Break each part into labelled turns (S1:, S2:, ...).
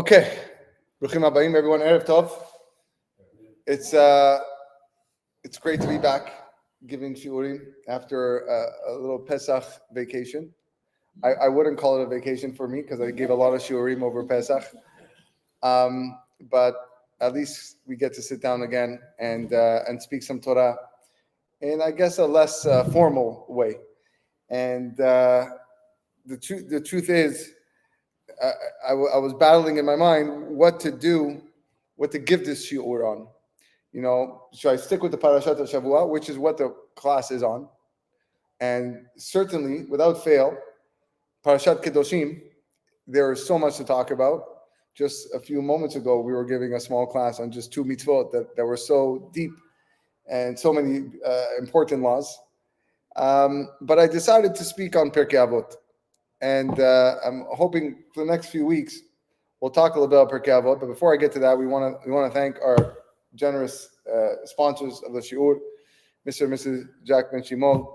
S1: Okay, Bruchim Habayim, everyone. Erev Tov. It's great to be back giving shiurim after a little Pesach vacation. I wouldn't call it a vacation for me because I gave a lot of shiurim over Pesach, but at least we get to sit down again and speak some Torah in, I guess, a less formal way. And the truth is, I was battling in my mind what to give this shiur on. You know, should I stick with the Parashat Shavua, which is what the class is on? And certainly, without fail, Parashat Kedoshim, there is so much to talk about. Just a few moments ago, we were giving a small class on just two mitzvot that were so deep and so many important laws. But I decided to speak on Pirke Avot. And I'm hoping for the next few weeks we'll talk a little bit about Pirke Avot. But before I get to that, we want to thank our generous sponsors of the shiur, Mr. and Mrs. Jack Ben Shimon,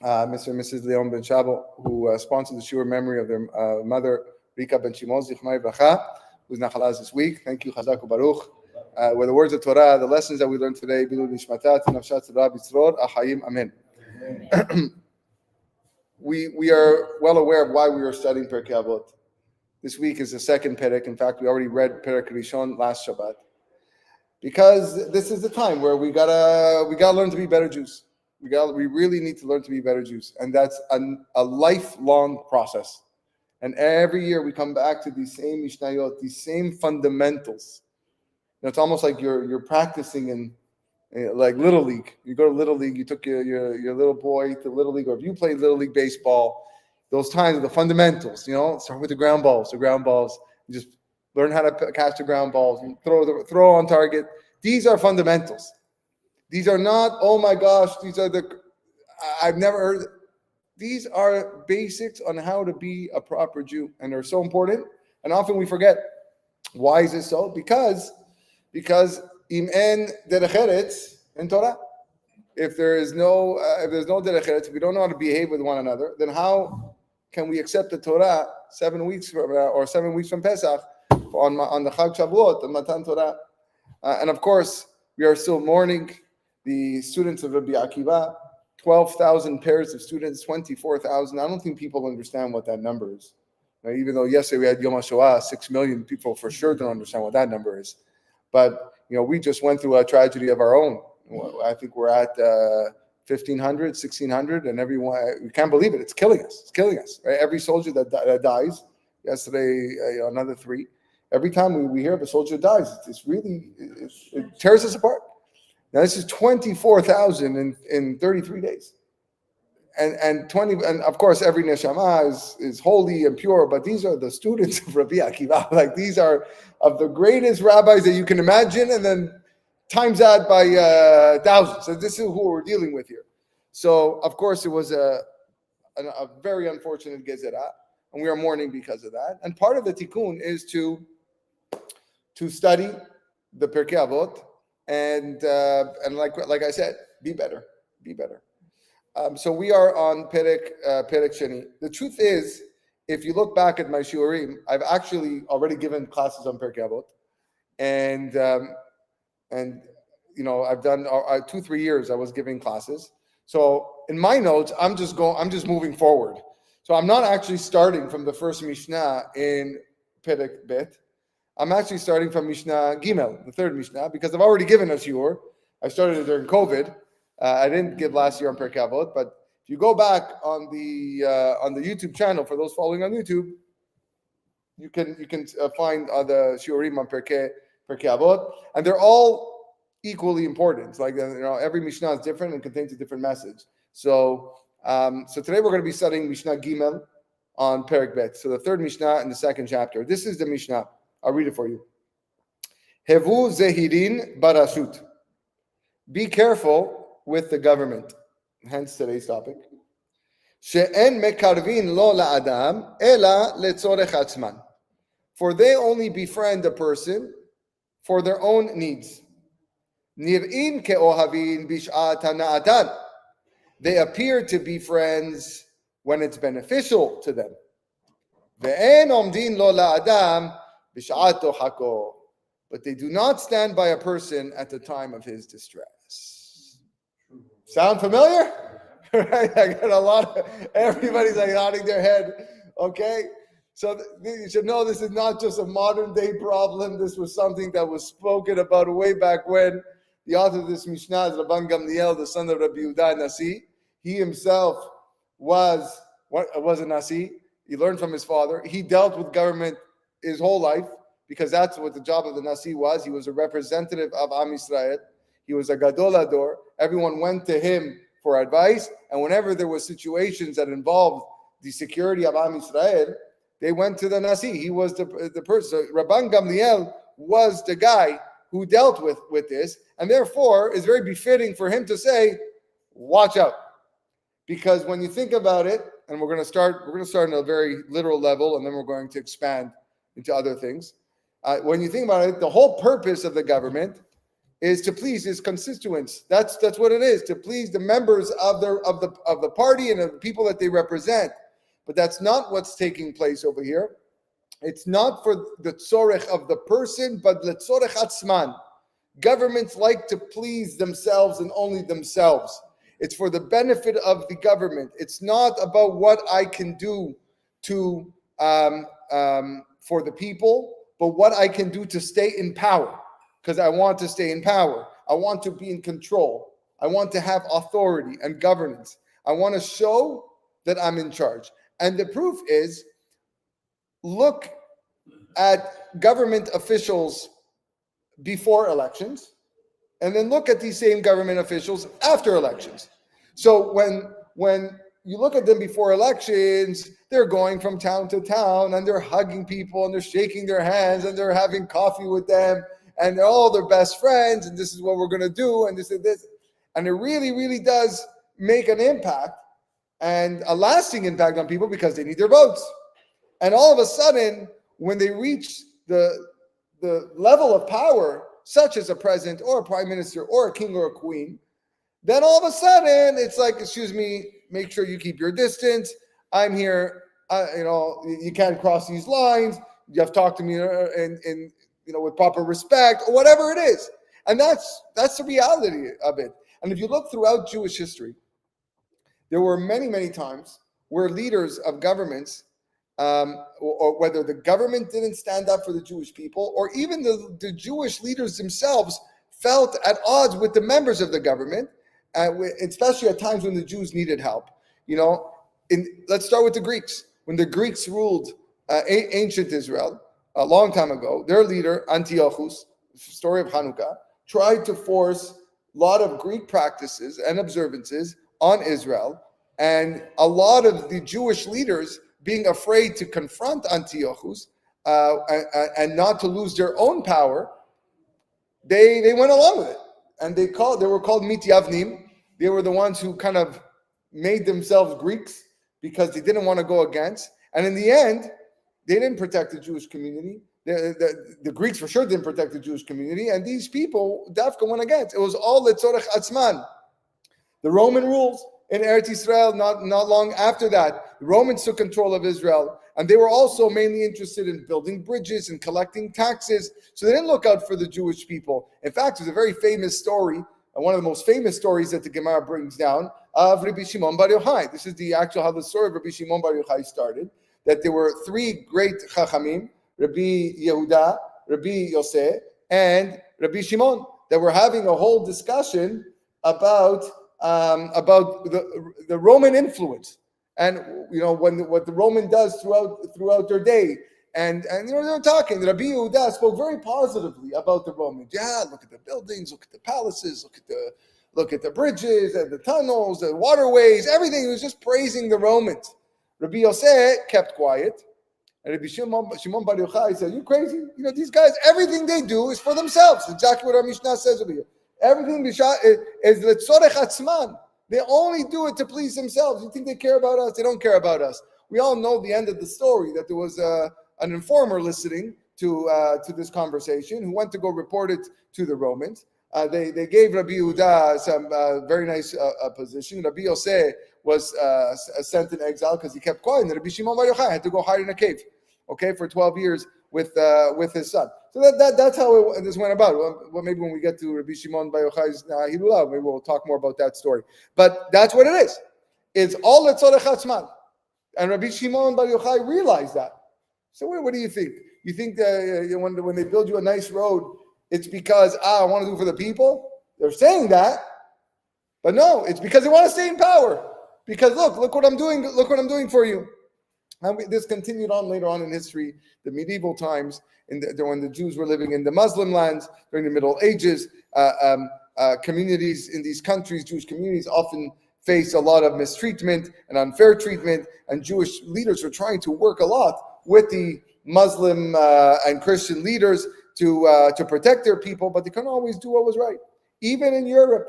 S1: Mr. and Mrs. Leon Ben Shabo, who sponsored the shiur in memory of their mother Rika Ben Shimon Zichronai Bracha, who's nachalaz this week. Thank you, Chazak u'Baruch. With the words of Torah, the lessons that we learned today, Bilu Nishmatat, Nafshat Tzara B'Tzror, Achayim, Amen. We are well aware of why we are studying Pirke Avot. This week is the second Perek. In fact, we already read Perek Rishon last Shabbat. Because this is the time where we gotta learn to be better Jews. We really need to learn to be better Jews, and that's a lifelong process. And every year we come back to these same Mishnayot, these same fundamentals. You know, it's almost like you're practicing in like Little League. You go to Little League, you took your little boy to Little League, or if you played Little League baseball, those times, the fundamentals, you know, start with the ground balls. You just learn how to catch the ground balls and throw on target. These are fundamentals. These are not, oh my gosh, I've never heard. These are basics on how to be a proper Jew, and they're so important. And often we forget. Why is this so? Because im en derech eretz in Torah. If there's no derech eretz, if we don't know how to behave with one another, then how can we accept the Torah 7 weeks from Pesach on the Chag Shavuot, the Matan Torah? And of course, we are still mourning the students of Rabbi Akiva. 12,000 pairs of students, 24,000. I don't think people understand what that number is. Even though yesterday we had Yom HaShoah, 6 million people for sure don't understand what that number is. But we just went through a tragedy of our own. I think we're at 1,500, 1,600, and everyone, we can't believe it. It's killing us. Right? Every soldier that dies, yesterday another 3. Every time we hear of a soldier dies, it tears us apart. Now this is 24,000 in 33 days, and of course every neshama is holy and pure. But these are the students of Rabbi Akiva. Like, these are of the greatest rabbis that you can imagine, and then times that by thousands. So this is who we're dealing with here. So of course it was a very unfortunate gezerah, and we are mourning because of that. And part of the tikkun is to study the Pirke Avot. And like I said, be better. So we are on Perek Sheni. The truth is, if you look back at my shiurim, I've actually already given classes on Pirke Avot, and I've done 2-3 years. I was giving classes. So in my notes, I'm just moving forward. So I'm not actually starting from the first Mishnah in Perek Bet. I'm actually starting from Mishna Gimel, the third Mishnah, because I've already given a shiur. I started it during COVID. I didn't give last year on Pirke Avot, but if you go back on the YouTube channel, for those following on YouTube, you can find the shiurim on Pirke Avot, and they're all equally important. It's like every Mishnah is different and contains a different message. So today we're going to be studying Mishnah Gimel on Perek Bet. So the third Mishnah in the second chapter. This is the Mishnah. I'll read it for you. Hevu zehirin barashut. Be careful with the government. Hence today's topic. She'en mekarvin lo la'adam ela letzorech atzman. For they only befriend a person for their own needs. Nir'in ke'ohavin bish'at hana'atan. They appear to be friends when it's beneficial to them. Ve'en omdin lo la'adam Bish'ato hako. But they do not stand by a person at the time of his distress. Sound familiar? Right? I got a lot of, everybody's like nodding their head. Okay? So you should know this is not just a modern day problem. This was something that was spoken about way back when. The author of this Mishna is Rabban Gamliel, the son of Rabbi Yehuda Nasi. He himself was a Nasi. He learned from his father. He dealt with government his whole life because that's what the job of the Nasi was. He was a representative of Am Yisrael. He was a Gadol Ador. Everyone went to him for advice. And whenever there were situations that involved the security of Am Yisrael, they went to the Nasi. He was the person. So Rabban Gamliel was the guy who dealt with this. And therefore, it's very befitting for him to say, watch out. Because when you think about it, and we're going to start on a very literal level, and then we're going to expand into other things. When you think about it, the whole purpose of the government is to please his constituents. That's what it is, to please the members of the party and of the people that they represent. But that's not what's taking place over here. It's not for the tzorech of the person, but the tzorech atzman. Governments like to please themselves and only themselves. It's for the benefit of the government. It's not about what I can do to for the people, but what I can do to stay in power. Because I want to stay in power. I want to be in control. I want to have authority and governance. I want to show that I'm in charge. And the proof is, look at government officials before elections, and then look at these same government officials after elections. So when you look at them before elections, they're going from town to town, and they're hugging people, and they're shaking their hands, and they're having coffee with them, and they're all their best friends, and this is what we're going to do, and this and this. And it really, really does make an impact, and a lasting impact on people because they need their votes. And all of a sudden, when they reach the level of power, such as a president or a prime minister or a king or a queen, then all of a sudden it's like, excuse me, make sure you keep your distance. I'm here, you can't cross these lines. You have to talk to me in with proper respect or whatever it is. And that's the reality of it. And if you look throughout Jewish history, there were many, many times where leaders of governments, or whether the government didn't stand up for the Jewish people, or even the Jewish leaders themselves felt at odds with the members of the government, especially at times when the Jews needed help. Let's start with the Greeks. When the Greeks ruled ancient Israel a long time ago, their leader, Antiochus, story of Hanukkah, tried to force a lot of Greek practices and observances on Israel, and a lot of the Jewish leaders, being afraid to confront Antiochus and not to lose their own power, they went along with it. And they were called Mityavnim. They were the ones who kind of made themselves Greeks because they didn't want to go against. And in the end, they didn't protect the Jewish community. The Greeks for sure didn't protect the Jewish community. And these people, Dafka, went against. It was all Letzorech Atzman. The Roman rules in Eretz Yisrael, not long after that, the Romans took control of Israel, and they were also mainly interested in building bridges and collecting taxes, so they didn't look out for the Jewish people. In fact, there's a very famous story, one of the most famous stories that the Gemara brings down, of Rabbi Shimon Bar Yochai. This is how the story of Rabbi Shimon Bar Yochai started, that there were three great Chachamim, Rabbi Yehuda, Rabbi Yosef, and Rabbi Shimon, that were having a whole discussion about the Roman influence, and what the Roman does throughout their day, and they're talking. Rabbi Yehuda spoke very positively about the Romans. Yeah, look at the buildings, look at the palaces, look at the bridges and the tunnels, the waterways, everything. He was just praising the Romans. Rabbi Yosef kept quiet, and Rabbi Shimon Bar Yochai said, "You crazy? These guys, everything they do is for themselves." Exactly what our Mishnah says over here. Everything is letzorech atzman. They only do it to please themselves. You think they care about us? They don't care about us. We all know the end of the story, that there was an informer listening to this conversation who went to go report it to the Romans. They gave Rabbi Yehuda some very nice position. Rabbi Yosef was sent in exile because he kept quiet. And Rabbi Shimon Bar Yochai had to go hide in a cave, for 12 years with his son. So that's how this went about. Well, maybe when we get to Rabbi Shimon Bar Yochai's Hilula, maybe we'll talk more about that story. But that's what it is. It's all letzorech atzman. And Rabbi Shimon Bar Yochai realized that. So what do you think? You think that when they build you a nice road, it's because I want to do it for the people? They're saying that, but no, it's because they want to stay in power. Because look what I'm doing. Look what I'm doing for you. And this continued on later on in history, the medieval times, when the Jews were living in the Muslim lands during the Middle Ages. Communities in these countries, Jewish communities, often faced a lot of mistreatment and unfair treatment, and Jewish leaders were trying to work a lot with the Muslim and Christian leaders to protect their people, but they couldn't always do what was right. Even in Europe,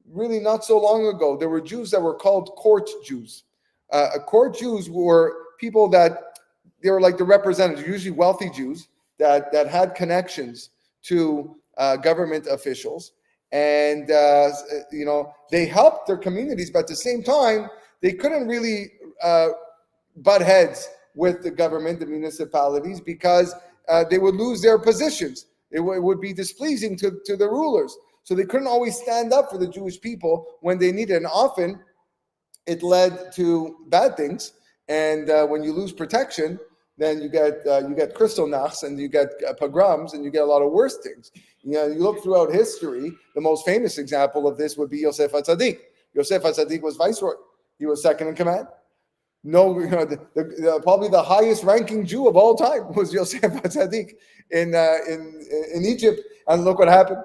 S1: really not so long ago, there were Jews that were called court Jews. Court Jews were people that they were like the representatives, usually wealthy Jews that had connections to government officials, and they helped their communities, but at the same time, they couldn't really butt heads with the government, the municipalities, because they would lose their positions. It would be displeasing to the rulers. So they couldn't always stand up for the Jewish people when they needed it. And often it led to bad things. And when you lose protection, then you get Kristallnachts and you get pogroms and you get a lot of worse things. You look throughout history, the most famous example of this would be Yosef HaTzadik. Yosef HaTzadik was viceroy. He was second in command. Probably the highest ranking Jew of all time was Yosef HaTzadik in Egypt. And look what happened.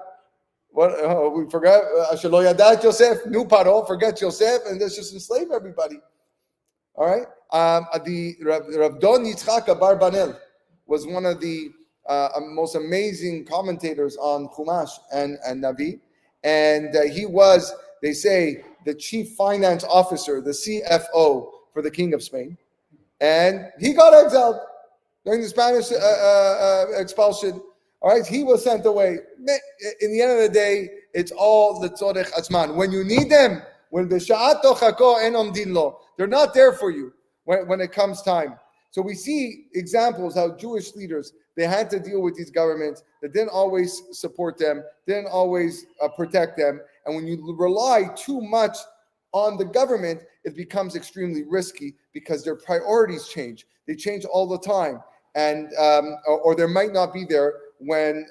S1: We forgot Ashelo Yadat Yosef, new Paro, forget Yosef, and let's just enslave everybody. All right. The Rav Don Yitzchak Abarbanel was one of the most amazing commentators on Chumash and Navi, and he was, they say, the chief finance officer, the CFO for the King of Spain, and he got exiled during the Spanish expulsion. All right, he was sent away. In the end of the day, it's all the tzorech atzman. When you need them, when b'sha'at tochako en omdin lo, they're not there for you when it comes time. So we see examples how Jewish leaders, they had to deal with these governments that didn't always support them, didn't always protect them. And when you rely too much on the government, it becomes extremely risky because their priorities change. They change all the time, and or they might not be there when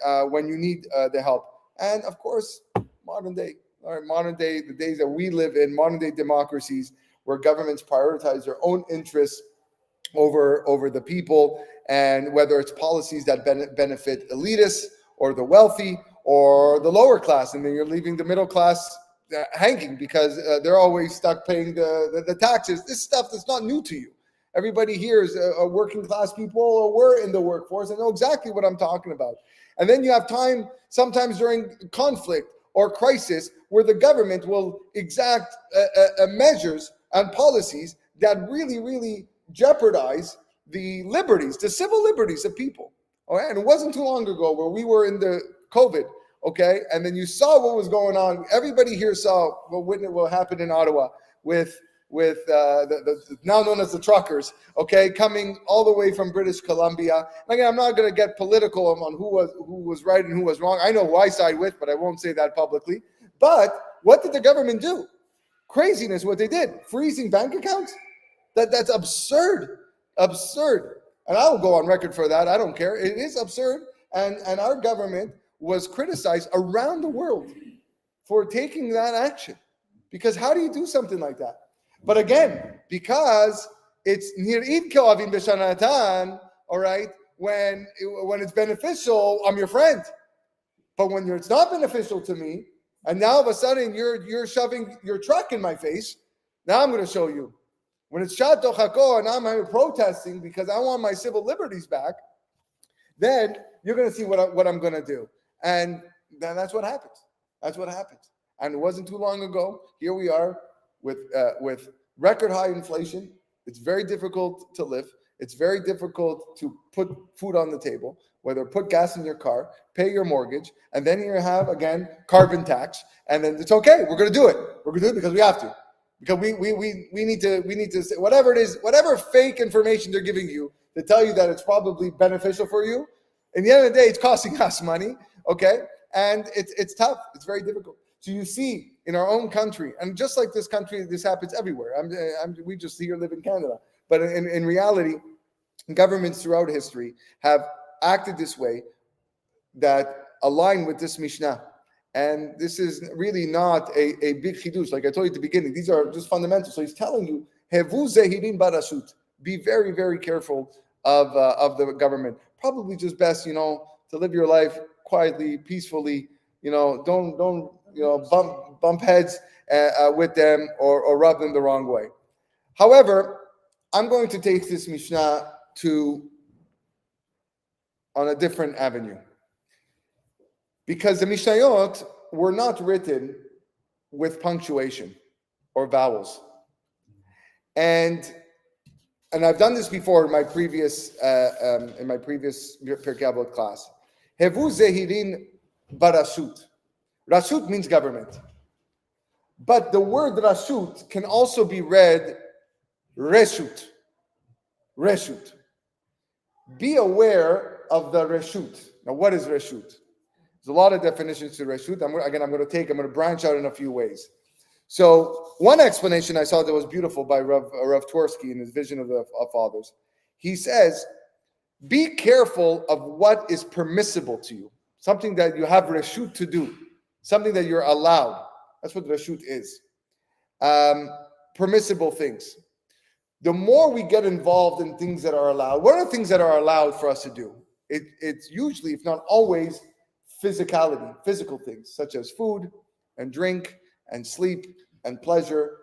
S1: you need the help. And of course, modern day, the days that we live in, modern day democracies, where governments prioritize their own interests over the people, and whether it's policies that benefit elitists or the wealthy or the lower class, and then you're leaving the middle class hanging because they're always stuck paying the taxes. This stuff that's not new to you. Everybody here is a working class people or were in the workforce and know exactly what I'm talking about. And then you have time sometimes during conflict or crisis where the government will exact measures and policies that really, really jeopardize the liberties, the civil liberties of people. All right? And it wasn't too long ago where we were in the COVID, okay? And then you saw what was going on. Everybody here saw what happened in Ottawa with the now known as the truckers, okay, coming all the way from British Columbia. Again, I'm not going to get political on who was right and who was wrong. I know who I side with, but I won't say that publicly. But what did the government do? Craziness what they did. Freezing bank accounts? That's absurd. Absurd. And I'll go on record for that. I don't care. It is absurd. And our government was criticized around the world for taking that action. Because how do you do something like that? But again, because it's nir'id ke'ohavim b'shanatan, all right, when it's beneficial, I'm your friend. But when it's not beneficial to me, and now all of a sudden you're shoving your truck in my face, now I'm going to show you. When it's shat tochako and I'm protesting because I want my civil liberties back, then you're going to see what I'm going to do. And then that's what happens. That's what happens. And it wasn't too long ago. Here we are with record high inflation. It's very difficult to live. It's very difficult to put food on the table, whether put gas in your car, pay your mortgage, and then you have, again, carbon tax. And then it's okay. We're going to do it. We're going to do it because we have to. Because we need to say whatever it is, whatever fake information they're giving you, to tell you that it's probably beneficial for you. In the end of the day, it's costing us money, okay? And it's tough. It's very difficult. So you see in our own country, and just like this country, this happens everywhere. We just here live in Canada. But in reality, governments throughout history have acted this way that align with this Mishnah. And this is really not a big chidush. Like I told you at the beginning, these are just fundamentals. So he's telling you, Hevu zehirin barashut. Be very, very careful of the government. Probably just best, to live your life quietly, peacefully. Don't bump heads with them or rub them the wrong way. However, I'm going to take this Mishnah on a different avenue. Because the Mishnayot were not written with punctuation or vowels. And I've done this before in my previous Pirke Avot class. Hevu zehirin barashut. Rashut means government. But the word rashut can also be read reshut. Reshut. Be aware of the reshut. Now, what is reshut? There's a lot of definitions to reshut. I'm going to branch out in a few ways. So one explanation I saw that was beautiful by Rav Twersky in his Vision of the Fathers. He says, be careful of what is permissible to you. Something that you have reshut to do. Something that you're allowed. That's what reshut is. Permissible things. The more we get involved in things that are allowed, what are the things that are allowed for us to do? It's usually, if not always, physicality, physical things, such as food and drink and sleep and pleasure.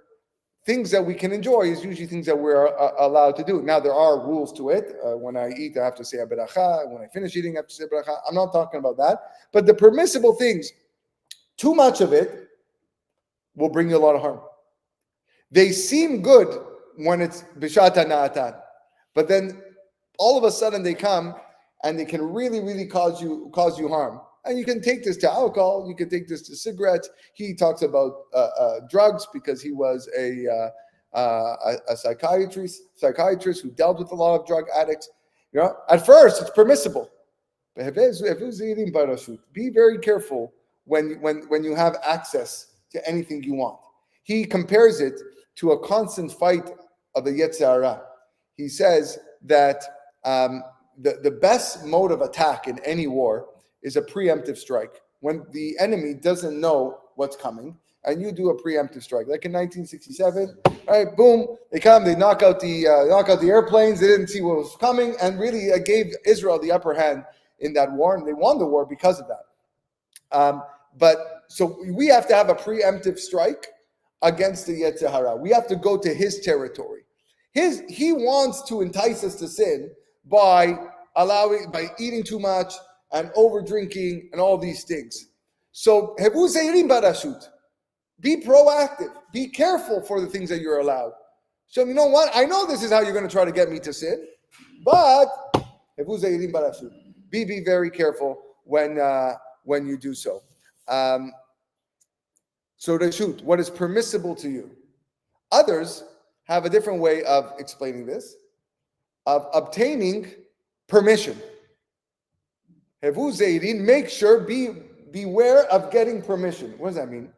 S1: Things that we can enjoy is usually things that we're allowed to do. Now, there are rules to it. When I eat, I have to say a beracha. When I finish eating, I have to say a beracha. I'm not talking about that. But the permissible things, too much of it will bring you a lot of harm. They seem good when it's bishata na'atan. But then all of a sudden they come and they can really, really cause you harm. And you can take this to alcohol. You can take this to cigarettes. He talks about drugs because he was a psychiatrist who dealt with a lot of drug addicts. At first it's permissible. Be very careful when you have access to anything you want. He compares it to a constant fight of the Yetzer Hara. He says that the best mode of attack in any war is a preemptive strike. When the enemy doesn't know what's coming, and you do a preemptive strike, like in 1967, right? Boom, they come, they knock out the airplanes. They didn't see what was coming, and really it gave Israel the upper hand in that war, and they won the war because of that. But so we have to have a preemptive strike against the Yetzer Hara. We have to go to his territory. He wants to entice us to sin by eating too much and over drinking and all these things. So hevu zeirin barashut. Be proactive. Be careful for the things that you're allowed. So you know what? I know this is how you're going to try to get me to sin, but hevu zeirin barashut. Be very careful when you do so. So reshut, what is permissible to you? Others have a different way of explaining this, of obtaining permission. Hevu zeirin, make sure, beware of getting permission. What does that mean?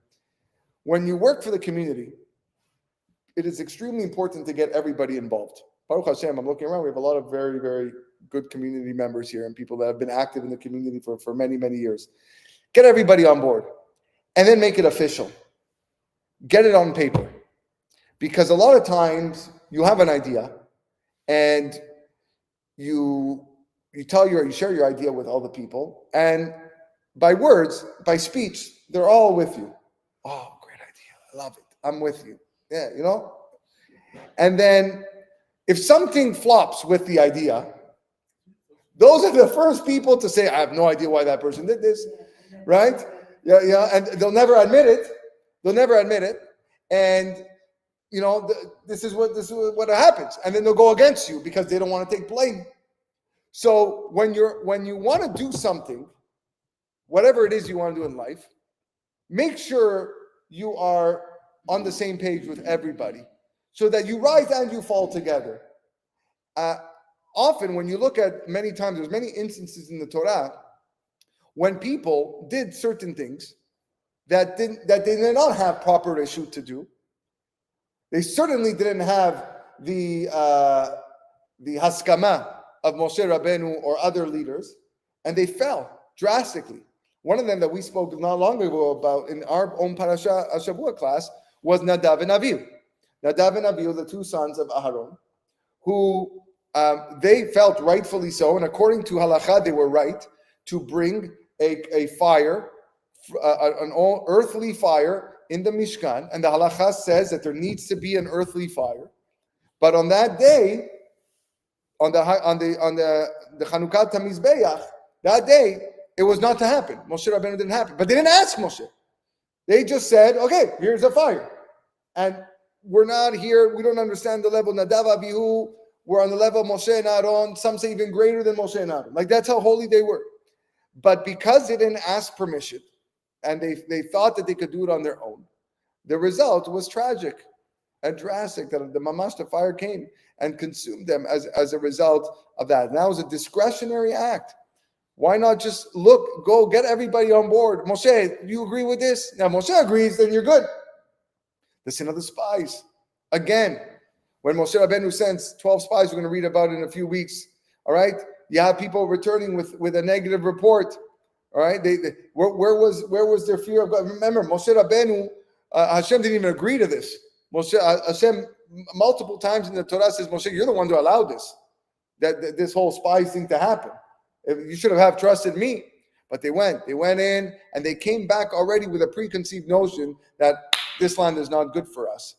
S1: When you work for the community, it is extremely important to get everybody involved. Baruch Hashem, I'm looking around, we have a lot of very, very good community members here and people that have been active in the community for many, many years. Get everybody on board and then make it official. Get it on paper. Because a lot of times you have an idea and you share your idea with all the people, and by words, by speech, they're all with you. Oh, great idea. I love it. I'm with you. Yeah, And then if something flops with the idea, those are the first people to say, I have no idea why that person did this, right? Yeah, and they'll never admit it. And this is what happens. And then they'll go against you because they don't want to take blame. So when you want to do something, whatever it is you want to do in life, make sure you are on the same page with everybody so that you rise and you fall together. often when you look at many times, there's many instances in the Torah when people did certain things that they did not have proper reshut to do. They certainly didn't have the haskama of Moshe Rabbeinu or other leaders, and they fell drastically. One of them that we spoke not long ago about in our own parasha Shavua class was Nadav and Avihu. Nadav and Avihu, the two sons of Aharon, who they felt rightfully so, and according to halacha, they were right to bring a fire, an earthly fire in the Mishkan, and the halacha says that there needs to be an earthly fire. But on that day, on the Chanukah Tamizbeach, that day, it was not to happen. Moshe Rabbeinu didn't happen. But they didn't ask Moshe. They just said, okay, here's a fire. And we're not here, we don't understand the level. Nadav, Avihu were on the level of Moshe and Aaron, some say even greater than Moshe and Aaron. Like that's how holy they were. But because they didn't ask permission, and they thought that they could do it on their own, the result was tragic and drastic, that the fire came and consumed them as a result of that. And that was a discretionary act. Why not just go get everybody on board? Moshe, you agree with this? Now Moshe agrees, then you're good. The sin of the spies. Again, when Moshe Rabbeinu sends 12 spies, we're going to read about it in a few weeks. All right? You have people returning with a negative report. All right? Where was their fear of God? Remember, Moshe Rabbeinu, Hashem didn't even agree to this. Hashem multiple times in the Torah says, Moshe, you're the one who allowed this. This whole spies thing to happen. You should have trusted me. But they went in, and they came back already with a preconceived notion that this land is not good for us.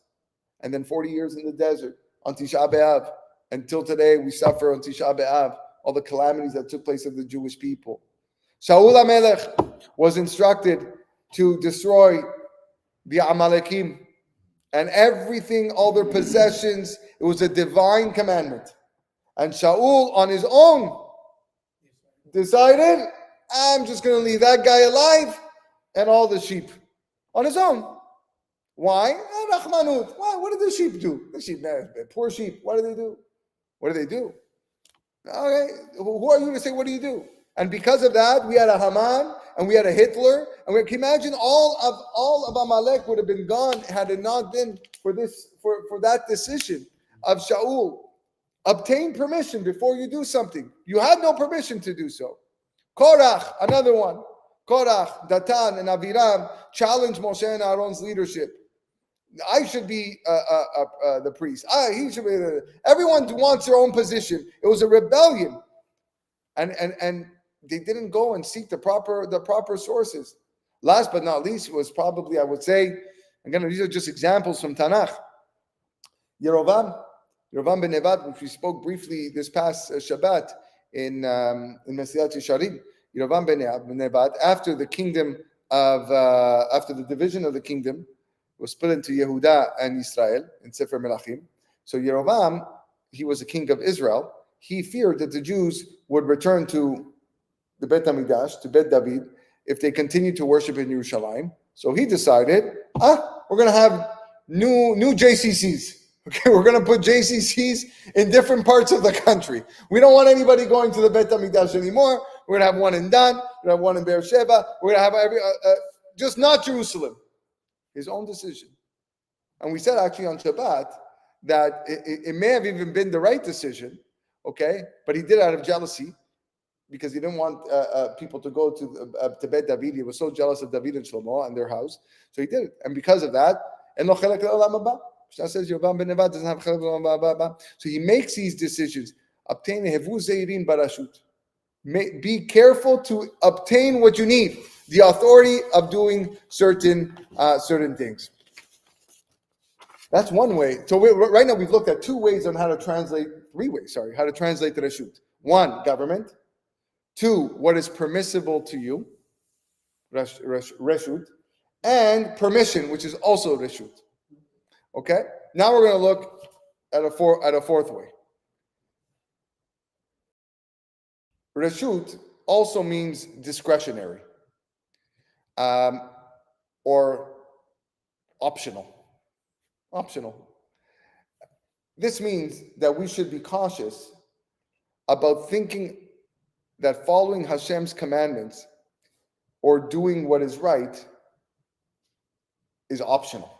S1: And then 40 years in the desert on Tisha B'Av, until today we suffer on Tisha B'Av, all the calamities that took place of the Jewish people. Shaul HaMelech was instructed to destroy the Amalekim and everything, all their possessions. It was a divine commandment. And Shaul on his own decided, I'm just going to leave that guy alive and all the sheep on his own. Why? Rahmanut. Why? What did the sheep do? The sheep, poor sheep. What do they do? What do they do? Okay, who are you to say what do you do? And because of that, we had a Haman and we had a Hitler, and we can imagine all of Amalek would have been gone had it not been for that decision of Shaul. Obtain permission before you do something. You had no permission to do so. Korach, another one. Korach, Datan, and Aviram challenged Moshe and Aaron's leadership. I should be the priest. He should be. Everyone wants their own position. It was a rebellion, and they didn't go and seek the proper sources. Last but not least was probably, I would say, again, these are just examples from Tanakh. Yerovam ben Nevat, which we spoke briefly this past Shabbat in Mesilat Yesharim. Yerovam ben Nevat, after the division of the kingdom was split into Yehuda and Israel in Sefer Melachim. So Yerovam, he was a king of Israel. He feared that the Jews would return to the Bet HaMikdash, to Bet David, if they continued to worship in Yerushalayim. So he decided, we're going to have new JCCs. Okay, we're going to put JCCs in different parts of the country. We don't want anybody going to the Bet HaMikdash anymore. We're going to have one in Dan. We're going to have one in Beersheba. We're going to have just not Jerusalem. His own decision. And we said actually on Shabbat that it may have even been the right decision, okay? But he did it out of jealousy because he didn't want people to go to Bet David. He was so jealous of David and Shlomo and their house. So he did it. And because of that, Mishna says Yerovam ben Nevat doesn't have chelek l'olam haba. So he makes these decisions. Obtain hevu zeirin barashut. Be careful to obtain what you need. The authority of doing certain things. That's one way. So right now we've looked at three ways on how to translate the reshut. One, government. Two, what is permissible to you, reshut, and permission, which is also reshut. Okay. Now we're going to look at a fourth way. Reshut also means discretionary. Or optional. This means that we should be cautious about thinking that following Hashem's commandments or doing what is right is optional.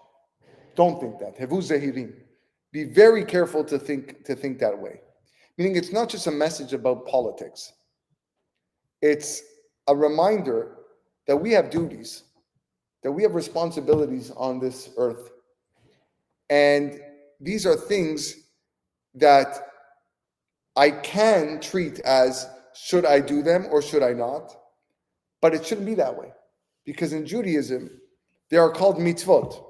S1: Don't think that. Hevu zehirim. Be very careful to think that way. Meaning it's not just a message about politics. It's a reminder that we have duties, that we have responsibilities on this earth. And these are things that I can treat as, should I do them or should I not? But it shouldn't be that way. Because in Judaism, they are called mitzvot.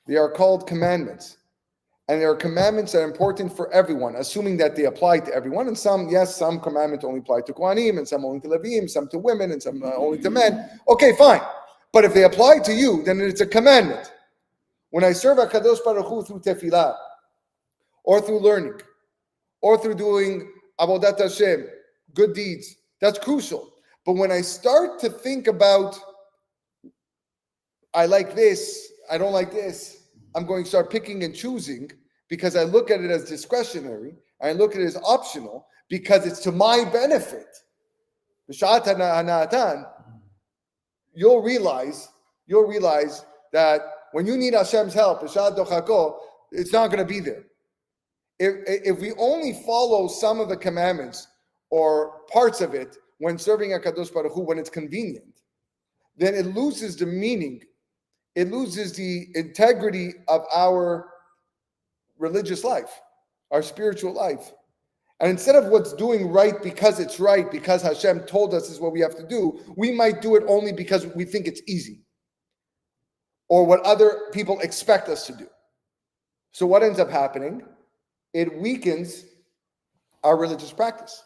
S1: They are called commandments. And there are commandments that are important for everyone, assuming that they apply to everyone. And some commandments only apply to Kohanim, and some only to Levim, some to women, and some only to men. Okay, fine. But if they apply to you, then it's a commandment. When I serve HaKadosh Baruch Hu through tefillah, or through learning, or through doing avodat Hashem, good deeds, that's crucial. But when I start to think about, I like this, I don't like this, I'm going to start picking and choosing because I look at it as discretionary. I look at it as optional because it's to my benefit. You'll realize that when you need Hashem's help, it's not going to be there. If we only follow some of the commandments or parts of it when serving HaKadosh Baruch Hu, when it's convenient, then it loses the meaning. It loses the integrity of our religious life, our spiritual life. And instead of what's doing right because it's right, because Hashem told us this is what we have to do, we might do it only because we think it's easy or what other people expect us to do. So what ends up happening? It weakens our religious practice.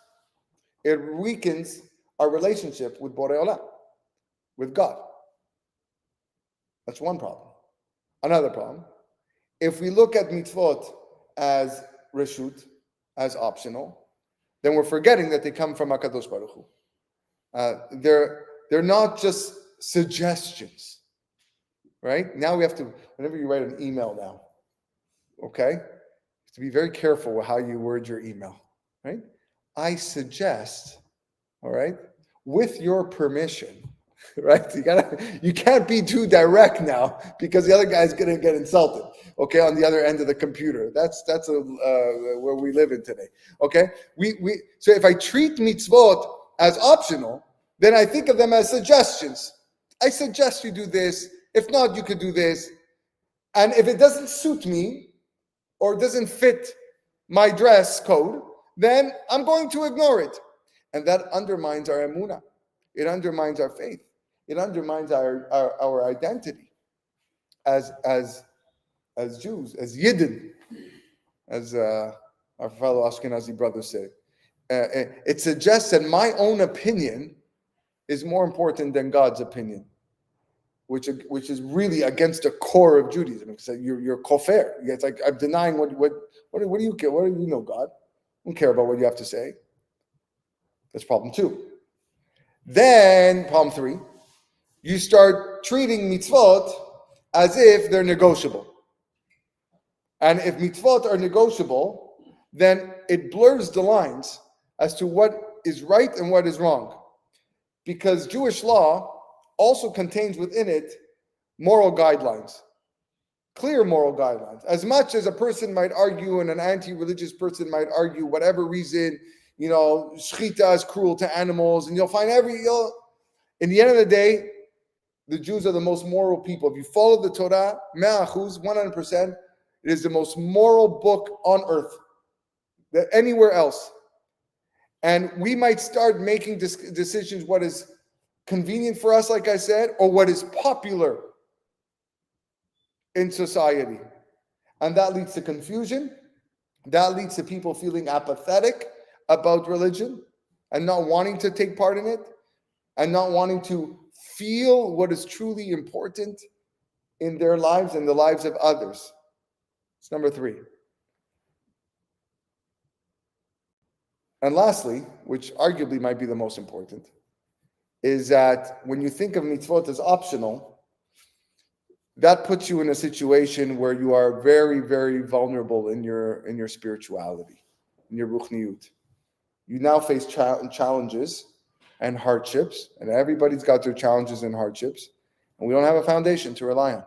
S1: It weakens our relationship with Borei Olam, with God. That's one problem. Another problem, if we look at mitzvot as reshut, as optional, then we're forgetting that they come from HaKadosh Baruch Hu. They're not just suggestions, right? Now we have to, whenever you write an email now, okay, to be very careful with how you word your email, right? I suggest, all right, with your permission, right? You can't be too direct now because the other guy's going to get insulted. Okay, on the other end of the computer. That's where we live in today. Okay, so if I treat mitzvot as optional, then I think of them as suggestions. I suggest you do this. If not, you could do this. And if it doesn't suit me or doesn't fit my dress code, then I'm going to ignore it, and that undermines our emunah. It undermines our faith. It undermines our identity as Jews, as Yidden, as our fellow Ashkenazi brothers say. It suggests that my own opinion is more important than God's opinion, which is really against the core of Judaism. It's like you're kofar. It's like I'm denying what do you care? What do you know, God? I don't care about what you have to say. That's problem 2. Then problem 3. You start treating mitzvot as if they're negotiable. And if mitzvot are negotiable, then it blurs the lines as to what is right and what is wrong. Because Jewish law also contains within it moral guidelines, clear moral guidelines. As much as a person might argue and an anti-religious person might argue whatever reason, shchita is cruel to animals, and you'll find in the end of the day, the Jews are the most moral people. If you follow the Torah, 100%, it is the most moral book on earth than anywhere else. And we might start making decisions what is convenient for us, like I said, or what is popular in society. And that leads to confusion. That leads to people feeling apathetic about religion and not wanting to take part in it and not wanting to feel what is truly important in their lives and the lives of others. It's number 3. And lastly, which arguably might be the most important, is that when you think of mitzvot as optional, that puts you in a situation where you are very, very vulnerable in your spirituality, in your ruchniut. You now face challenges and hardships, and everybody's got their challenges and hardships, and we don't have a foundation to rely on.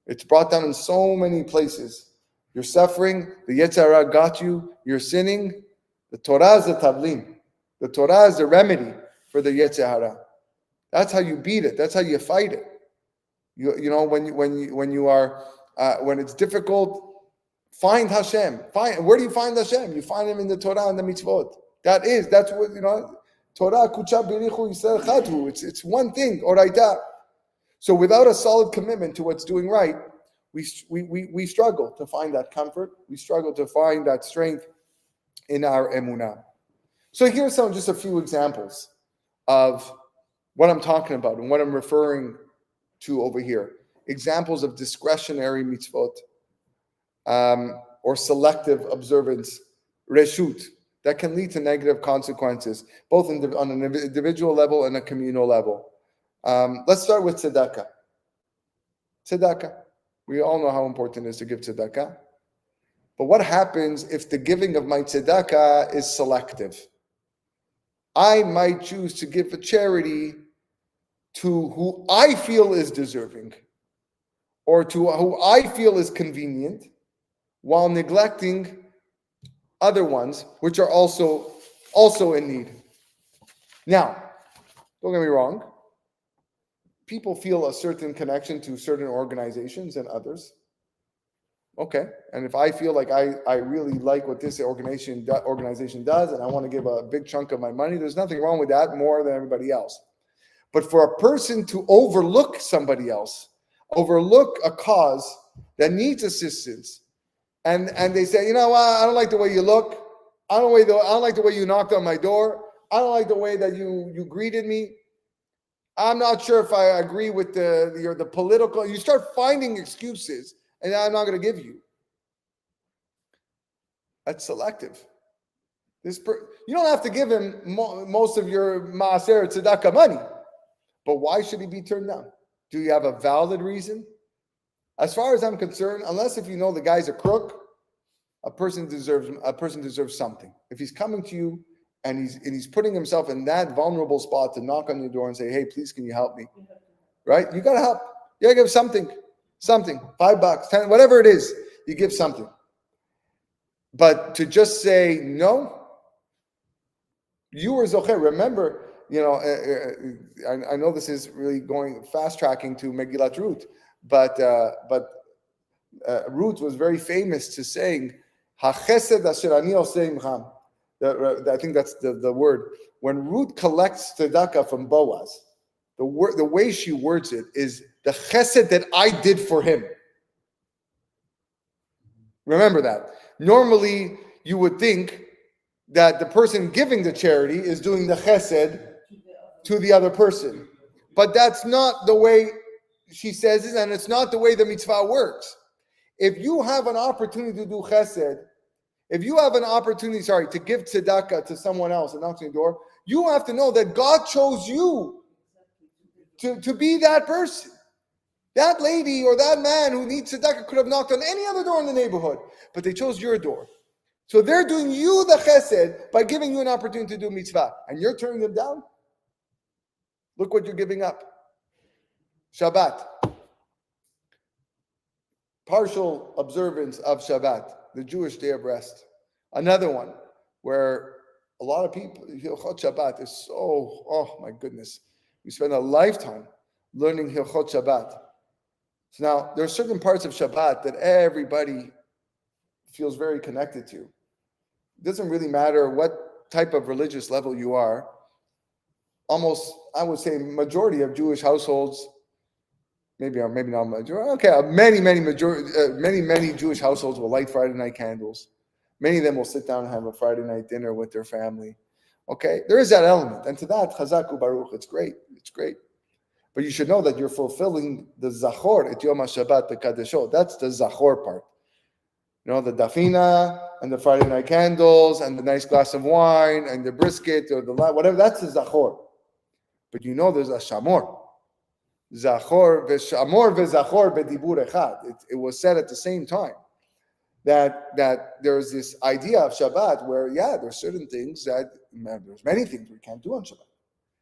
S1: It's brought down in so many places. You're suffering, the Yetzer Hara got you, you're sinning. The Torah is the tablim. The Torah is the remedy for the Yetzer Hara. That's how you beat it. That's how you fight it. You know, when it's difficult, find Hashem. Where do you find Hashem? You find Him in the Torah and the mitzvot. That's what, you know, Torah kucha birichu yisrael chatu. It's one thing, oraita. So without a solid commitment to what's doing right, we struggle to find that comfort. We struggle to find that strength in our emunah. So here's just a few examples of what I'm talking about and what I'm referring to over here. Examples of discretionary mitzvot or selective observance, reshut, that can lead to negative consequences, both on an individual level and a communal level. Let's start with tzedakah. Tzedakah. We all know how important it is to give tzedakah. But what happens if the giving of my tzedakah is selective? I might choose to give a charity to who I feel is deserving or to who I feel is convenient while neglecting other ones which are also in need. Now, don't get me wrong. People feel a certain connection to certain organizations and others. Okay, and if I feel like I really like what this organization does and I want to give a big chunk of my money, there's nothing wrong with that more than everybody else. But for a person to overlook somebody else, overlook a cause that needs assistance, and they say, you know what, I don't like the way you look, I don't like the way you knocked on my door, I don't like the way that you greeted me, I'm not sure if I agree with the political, you start finding excuses, and I'm not going to give you. That's selective. You don't have to give him most of your maaser tzedakah money, but why should he be turned down? Do you have a valid reason? As far as I'm concerned, unless if you know the guy's a crook, a person deserves something. If he's coming to you and he's putting himself in that vulnerable spot to knock on your door and say, "Hey, please, can you help me?" Right? You gotta help. You gotta give something, $5, 10, whatever it is. You give something. But to just say no, you were zocher. Remember, you know, I know this is really going fast tracking to Megillat Ruth, but Ruth was very famous to saying, "Hachesed asher ani oseh imcham." I think that's the word. When Ruth collects tzedakah from Boaz, the way she words it is the chesed that I did for him. Remember that. Normally, you would think that the person giving the charity is doing the chesed to the other person. But that's not the way she says it, and it's not the way the mitzvah works. If you have an opportunity to do chesed, if you have an opportunity, to give tzedakah to someone else and knocks on your door, you have to know that God chose you to be that person. That lady or that man who needs tzedakah could have knocked on any other door in the neighborhood, but they chose your door. So they're doing you the chesed by giving you an opportunity to do mitzvah, and you're turning them down? Look what you're giving up. Shabbat. Partial observance of Shabbat, the Jewish day of rest. Another one where a lot of people, Hilchot Shabbat is so, oh my goodness. We spend a lifetime learning Hilchot Shabbat. So now, there are certain parts of Shabbat that everybody feels very connected to. It doesn't really matter what type of religious level you are. Almost, I would say, majority of Jewish households, maybe not majority. Okay, many Jewish households will light Friday night candles. Many of them will sit down and have a Friday night dinner with their family. Okay, there is that element, and to that, Chazaku Baruch, it's great. But you should know that you're fulfilling the Zachor et Yom HaShabbat B'Kadesho. That's the Zachor part. You know, the dafina and the Friday night candles and the nice glass of wine and the brisket or the whatever. That's the Zachor. But you know, there's a Shamor. Zachor v'Shamor v'Zachor b'Dibur Echad. It was said at the same time. that there's this idea of Shabbat where, there's certain things there's many things we can't do on Shabbat.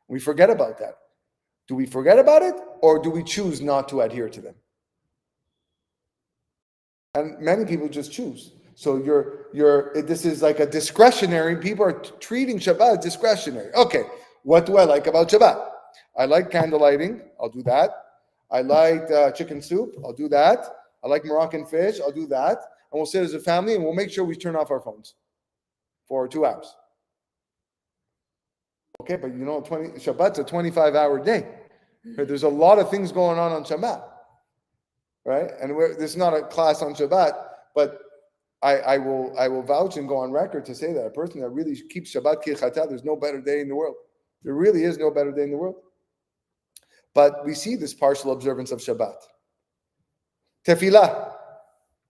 S1: We forget about that. Do we forget about it, or do we choose not to adhere to them? And many people just choose. So this is like a discretionary. People are treating Shabbat discretionary. Okay, what do I like about Shabbat? I like candle lighting. I'll do that. I like chicken soup. I'll do that. I like Moroccan fish. I'll do that. And we'll sit as a family and we'll make sure we turn off our phones for 2 hours. Okay, but Shabbat's a 25-hour day. Right? There's a lot of things going on Shabbat. Right? And this is not a class on Shabbat, but I will vouch and go on record to say that a person that really keeps Shabbat kichata, there's no better day in the world. There really is no better day in the world. But we see this partial observance of Shabbat. Tefillah,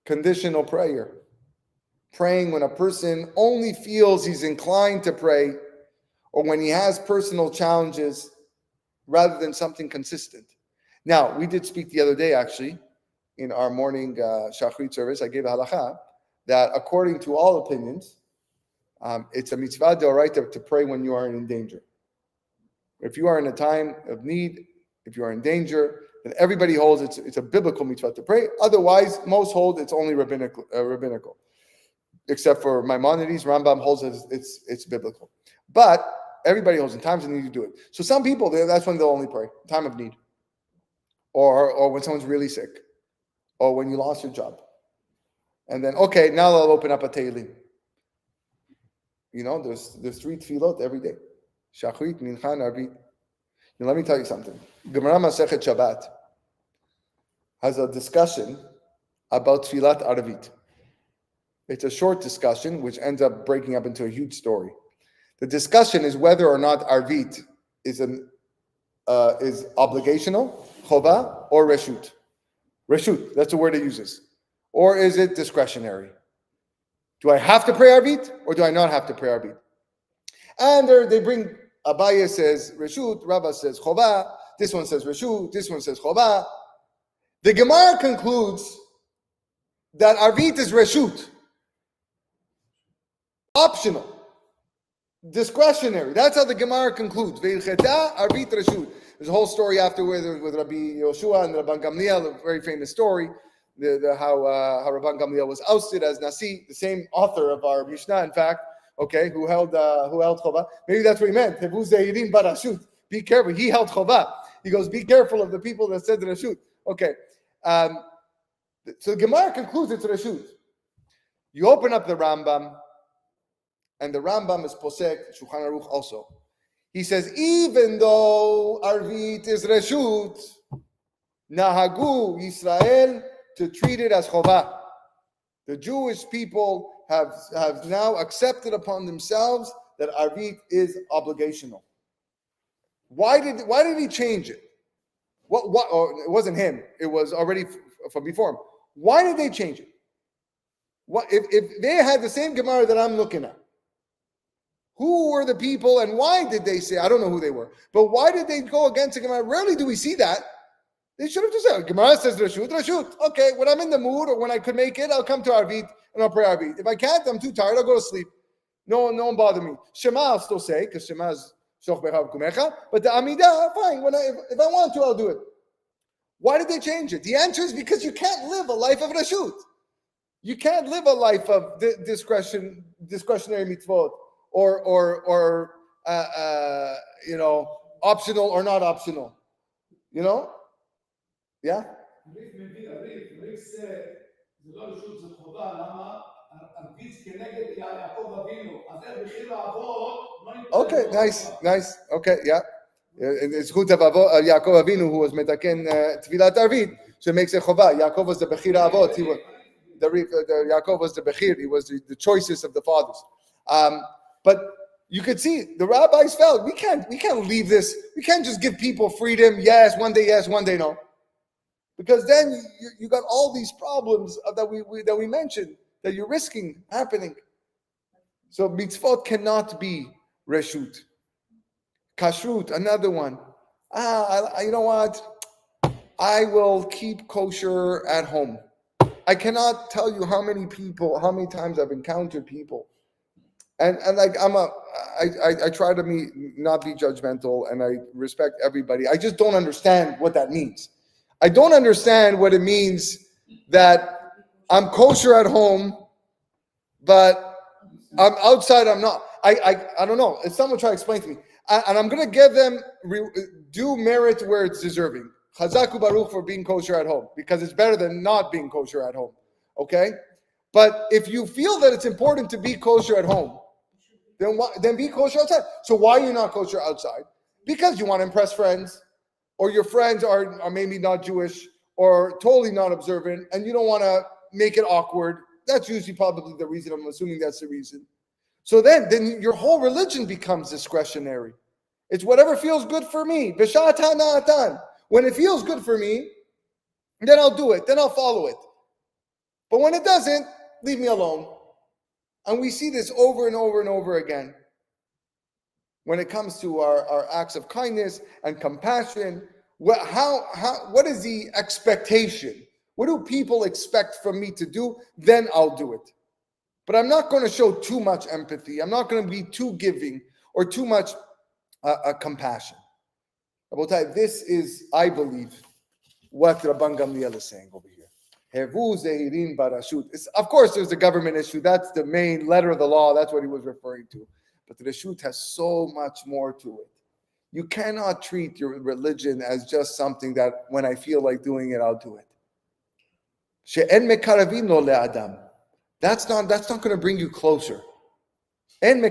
S1: conditional prayer. Praying when a person only feels he's inclined to pray, or when he has personal challenges, rather than something consistent. Now, we did speak the other day, actually, in our morning Shachrit service. I gave a halacha that according to all opinions, it's a mitzvah d'oraita to pray when you are in danger. If you are in a time of need, if you are in danger, then everybody holds it's a biblical mitzvah to pray. Otherwise, most hold it's only rabbinical. Except for Maimonides, Rambam holds it's biblical. But everybody holds in times of need to do it. So some people, that's when they'll only pray, time of need. Or when someone's really sick. Or when you lost your job. And then, okay, now I'll open up a Tehillim. There's 3 tefillot every day. Shachrit, Mincha, and Arvit. Now, let me tell you something. Gemara Masechet Shabbat has a discussion about Tfilat Arvit. It's a short discussion which ends up breaking up into a huge story. The discussion is whether or not Arvit is obligational, chova, or reshut. Reshut, that's the word it uses. Or is it discretionary? Do I have to pray Arvit, or do I not have to pray Arvit? And they bring, Abaye says reshut, Rava says chova, this one says reshut, this one says chova. The Gemara concludes that Arvit is reshut. Optional. Discretionary. That's how the Gemara concludes. Ve'ilcheta Arvit reshut. There's a whole story afterwards with Rabbi Yoshua and Rabban Gamliel, a very famous story, how Rabban Gamliel was ousted as Nasi, the same author of our Mishna, in fact, okay, who held chova. Maybe that's what he meant. Be careful. He held chova. He goes, be careful of the people that said reshut. Okay. So the Gemara concludes it's reshut. You open up the Rambam, and the Rambam is posek, Shulchan Aruch also. He says, even though Arvit is reshut, nahagu Yisrael to treat it as chova. The Jewish people have now accepted upon themselves that Arvit is obligational. Why did he change it? What? Or it wasn't him. It was already from before him. Why did they change it? What if they had the same Gemara that I'm looking at? Who were the people and why did they say, I don't know who they were, but why did they go against the Gemara? Rarely do we see that. They should have just said, Gemara says Rashut. Okay, when I'm in the mood or when I could make it, I'll come to Arvit and I'll pray Arvit. If I can't, I'm too tired, I'll go to sleep. No one bother me. Shema I'll still say, because Shema is Shoch Becha V'Kumecha, but the Amidah, fine. If I want to, I'll do it. Why did they change it? The answer is because you can't live a life of Rashut. You can't live a life of discretionary mitzvot. Or optional or not optional, yeah. Okay, nice. Okay, yeah. It's good to have Yaakov Avinu who was metaken tefillat Arvit, so it makes it chova. Yaakov was the Bechir Avot. Yaakov was the Bechir. He was the choicest of the fathers. But you could see the rabbis felt we can't leave this. We can't just give people freedom. Yes, one day no, because then you got all these problems that we mentioned that you're risking happening. So mitzvot cannot be reshut. Kashrut, another one. You know what? I will keep kosher at home. I cannot tell you how many times I've encountered people, and like I try to not be judgmental, and I respect everybody. I just don't understand what that means. I don't understand what it means that I'm kosher at home, but I'm outside. I'm not. I don't know. If someone try to explain to me, and I'm going to give them due merit where it's deserving. Chazaku Baruch for being kosher at home, because it's better than not being kosher at home. Okay, but if you feel that it's important to be kosher at home, then be kosher outside. So why are you not kosher outside? Because you want to impress friends, or your friends are maybe not Jewish or totally not observant, and you don't want to make it awkward. That's usually probably the reason. I'm assuming that's the reason. So then your whole religion becomes discretionary. It's whatever feels good for me. B'sha'atan na'atan. When it feels good for me, then I'll do it. Then I'll follow it. But when it doesn't, leave me alone. And we see this over and over and over again. When it comes to our acts of kindness and compassion, what is the expectation? What do people expect from me to do? Then I'll do it. But I'm not going to show too much empathy. I'm not going to be too giving or too much compassion. This is, I believe, what Rabban Gamliel is saying over here. Of course, there's a government issue. That's the main letter of the law. That's what he was referring to. But the reshut has so much more to it. You cannot treat your religion as just something that when I feel like doing it, I'll do it. That's not going to bring you closer. It's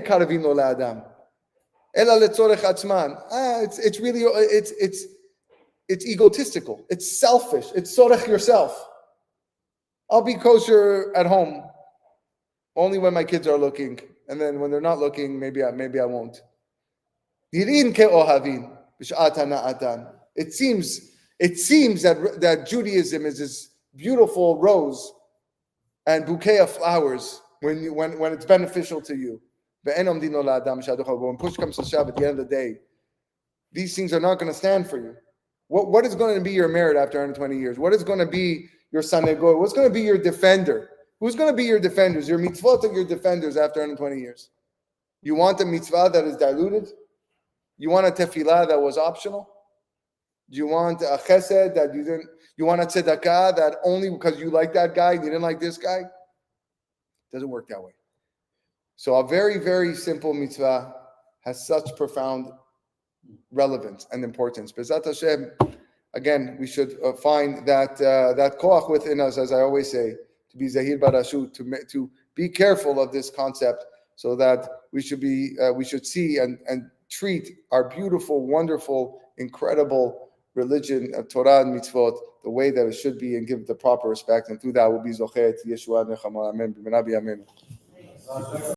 S1: egotistical. It's selfish. It's sorech yourself. I'll be kosher at home only when my kids are looking, and then when they're not looking, maybe I won't. It seems that Judaism is this beautiful rose and bouquet of flowers when it's beneficial to you. When push comes to shove at the end of the day, these things are not going to stand for you. What is going to be your merit after 120 years? What is going to be your sanegor? What's going to be your defender? Who's going to be your defenders? Your mitzvot are your defenders after 120 years. You want a mitzvah that is diluted? You want a tefillah that was optional? Do you want a chesed that you didn't? You want a tzedakah that only because you like that guy, you didn't like this guy? It doesn't work that way. So a very, very simple mitzvah has such profound relevance and importance. B'ezrat Hashem, again, we should find that koach within us, as I always say, to be zahir barashut, to be careful of this concept, so that we should see and treat our beautiful, wonderful, incredible religion of Torah and mitzvot the way that it should be, and give the proper respect. And through that, we'll be zocher to Yeshua nechama. Amen.